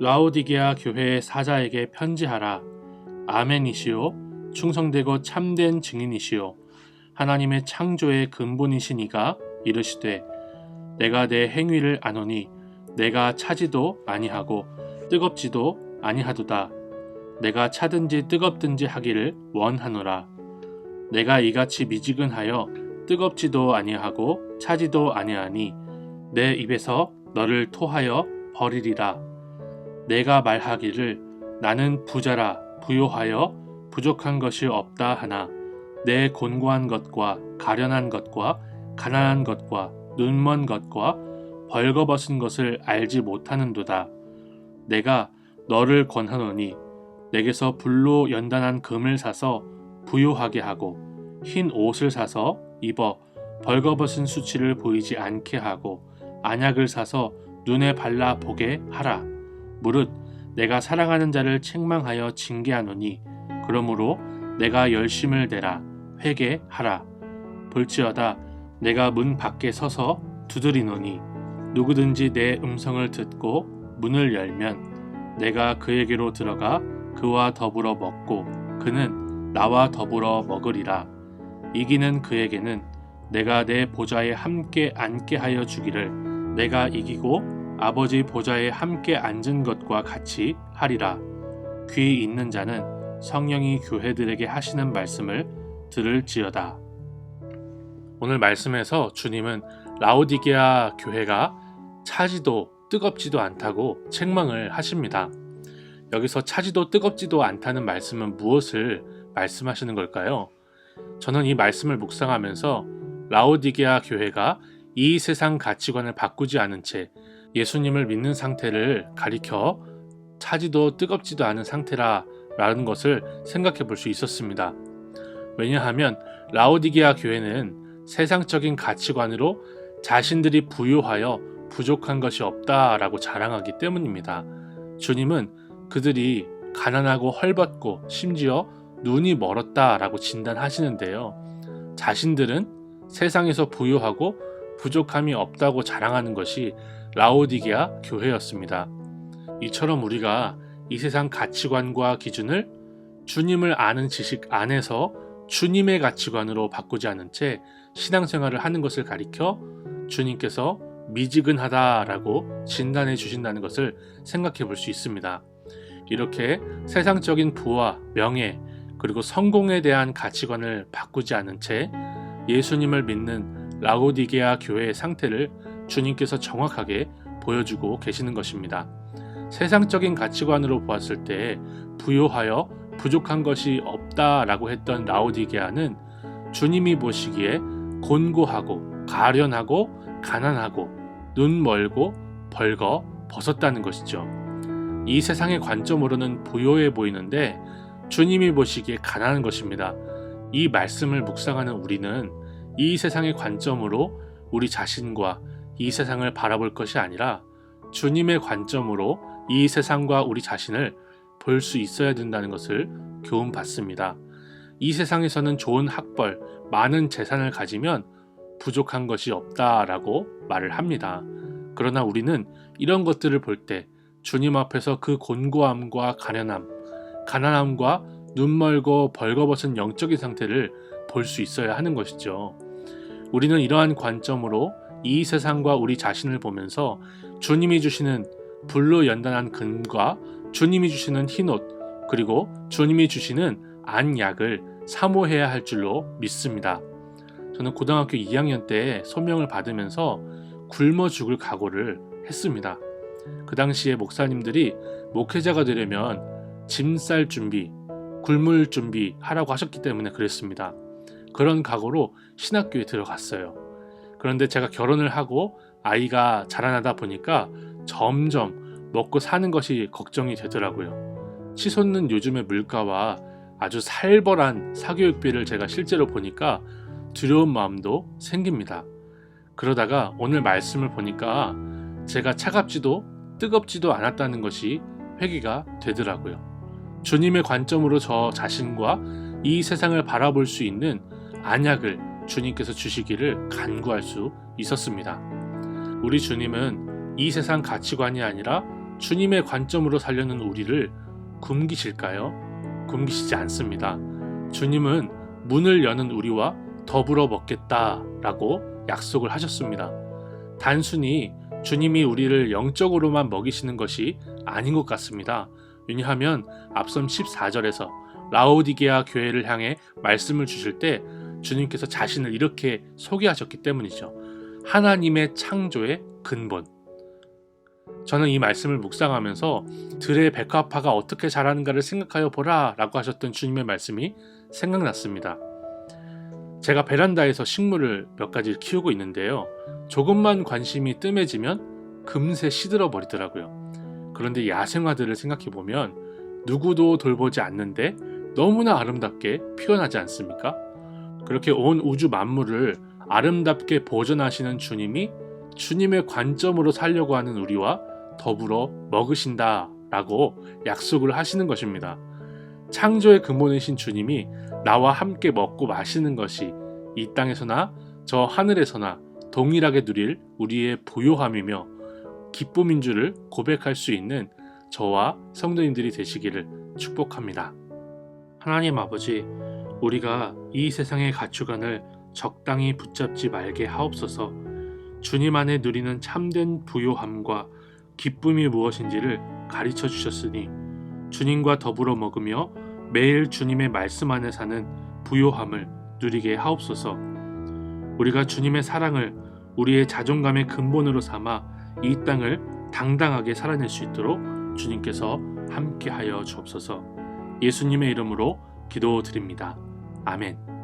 라오디게아 교회의 사자에게 편지하라. 아멘이시요 충성되고 참된 증인이시요 하나님의 창조의 근본이시니가 이르시되 내가 내 행위를 아노니 내가 차지도 아니하고 뜨겁지도 아니하도다. 내가 차든지 뜨겁든지 하기를 원하노라. 내가 이같이 미지근하여 뜨겁지도 아니하고 차지도 아니하니 내 입에서 너를 토하여 버리리라. 내가 말하기를 나는 부자라 부요하여 부족한 것이 없다 하나 내 곤고한 것과 가련한 것과 가난한 것과 눈먼 것과 벌거벗은 것을 알지 못하는도다. 내가 너를 권하노니 내게서 불로 연단한 금을 사서 부요하게 하고 흰 옷을 사서 입어 벌거벗은 수치를 보이지 않게 하고 안약을 사서 눈에 발라 보게 하라. 무릇 내가 사랑하는 자를 책망하여 징계하노니 그러므로 내가 열심을 내라 회개하라. 볼지어다 내가 문 밖에 서서 두드리노니 누구든지 내 음성을 듣고 문을 열면 내가 그에게로 들어가 그와 더불어 먹고 그는 나와 더불어 먹으리라. 이기는 그에게는 내가 내 보좌에 함께 앉게 하여 주기를 내가 이기고 아버지 보좌에 함께 앉은 것과 같이 하리라. 귀 있는 자는 성령이 교회들에게 하시는 말씀을 들을지어다. 오늘 말씀에서 주님은 라오디게아 교회가 차지도 뜨겁지도 않다고 책망을 하십니다. 여기서 차지도 뜨겁지도 않다는 말씀은 무엇을 말씀하시는 걸까요? 저는 이 말씀을 묵상하면서 라오디게아 교회가 이 세상 가치관을 바꾸지 않은 채 예수님을 믿는 상태를 가리켜 차지도 뜨겁지도 않은 상태라는 것을 생각해 볼 수 있었습니다. 왜냐하면 라오디게아 교회는 세상적인 가치관으로 자신들이 부유하여 부족한 것이 없다라고 자랑하기 때문입니다. 주님은 그들이 가난하고 헐벗고 심지어 눈이 멀었다라고 진단하시는데요. 자신들은 세상에서 부유하고 부족함이 없다고 자랑하는 것이 라오디게아 교회였습니다. 이처럼 우리가 이 세상 가치관과 기준을 주님을 아는 지식 안에서 주님의 가치관으로 바꾸지 않은 채 신앙생활을 하는 것을 가리켜 주님께서 미지근하다라고 진단해 주신다는 것을 생각해 볼 수 있습니다. 이렇게 세상적인 부와 명예 그리고 성공에 대한 가치관을 바꾸지 않은 채 예수님을 믿는 라오디게아 교회의 상태를 주님께서 정확하게 보여주고 계시는 것입니다. 세상적인 가치관으로 보았을 때 부요하여 부족한 것이 없다라고 했던 라오디게아는 주님이 보시기에 곤고하고 가련하고 가난하고 눈 멀고 벌거 벗었다는 것이죠. 이 세상의 관점으로는 부요해 보이는데 주님이 보시기에 가난한 것입니다. 이 말씀을 묵상하는 우리는 이 세상의 관점으로 우리 자신과 이 세상을 바라볼 것이 아니라 주님의 관점으로 이 세상과 우리 자신을 볼 수 있어야 된다는 것을 교훈받습니다. 이 세상에서는 좋은 학벌, 많은 재산을 가지면 부족한 것이 없다라고 말을 합니다. 그러나 우리는 이런 것들을 볼 때 주님 앞에서 그 곤고함과 가련함, 가난함과 눈멀고 벌거벗은 영적인 상태를 볼 수 있어야 하는 것이죠. 우리는 이러한 관점으로 이 세상과 우리 자신을 보면서 주님이 주시는 불로 연단한 금과 주님이 주시는 흰옷 그리고 주님이 주시는 안약을 사모해야 할 줄로 믿습니다. 저는 고등학교 2학년 때 소명을 받으면서 굶어 죽을 각오를 했습니다. 그 당시에 목사님들이 목회자가 되려면 짐 쌀 준비, 굶을 준비 하라고 하셨기 때문에 그랬습니다. 그런 각오로 신학교에 들어갔어요. 그런데 제가 결혼을 하고 아이가 자라나다 보니까 점점 먹고 사는 것이 걱정이 되더라고요. 치솟는 요즘의 물가와 아주 살벌한 사교육비를 제가 실제로 보니까 두려운 마음도 생깁니다. 그러다가 오늘 말씀을 보니까 제가 차갑지도 뜨겁지도 않았다는 것이 회개가 되더라고요. 주님의 관점으로 저 자신과 이 세상을 바라볼 수 있는 안약을 주님께서 주시기를 간구할 수 있었습니다. 우리 주님은 이 세상 가치관이 아니라 주님의 관점으로 살려는 우리를 굶기실까요? 굶기시지 않습니다. 주님은 문을 여는 우리와 더불어 먹겠다라고 약속을 하셨습니다. 단순히 주님이 우리를 영적으로만 먹이시는 것이 아닌 것 같습니다. 왜냐하면 앞선 14절에서 라오디게아 교회를 향해 말씀을 주실 때 주님께서 자신을 이렇게 소개하셨기 때문이죠. 하나님의 창조의 근본. 저는 이 말씀을 묵상하면서 들의 백합화가 어떻게 자라는가를 생각하여 보라 라고 하셨던 주님의 말씀이 생각났습니다. 제가 베란다에서 식물을 몇 가지 키우고 있는데요. 조금만 관심이 뜸해지면 금세 시들어 버리더라고요. 그런데 야생화들을 생각해보면 누구도 돌보지 않는데 너무나 아름답게 피어나지 않습니까? 그렇게 온 우주 만물을 아름답게 보존하시는 주님이 주님의 관점으로 살려고 하는 우리와 더불어 먹으신다 라고 약속을 하시는 것입니다. 창조의 근본이신 주님이 나와 함께 먹고 마시는 것이 이 땅에서나 저 하늘에서나 동일하게 누릴 우리의 부요함이며 기쁨인 줄을 고백할 수 있는 저와 성도님들이 되시기를 축복합니다. 하나님 아버지, 우리가 이 세상의 가축안을 적당히 붙잡지 말게 하옵소서. 주님 안에 누리는 참된 부요함과 기쁨이 무엇인지를 가르쳐 주셨으니 주님과 더불어 먹으며 매일 주님의 말씀 안에 사는 부요함을 누리게 하옵소서. 우리가 주님의 사랑을 우리의 자존감의 근본으로 삼아 이 땅을 당당하게 살아낼 수 있도록 주님께서 함께하여 주옵소서. 예수님의 이름으로 기도드립니다. 아멘.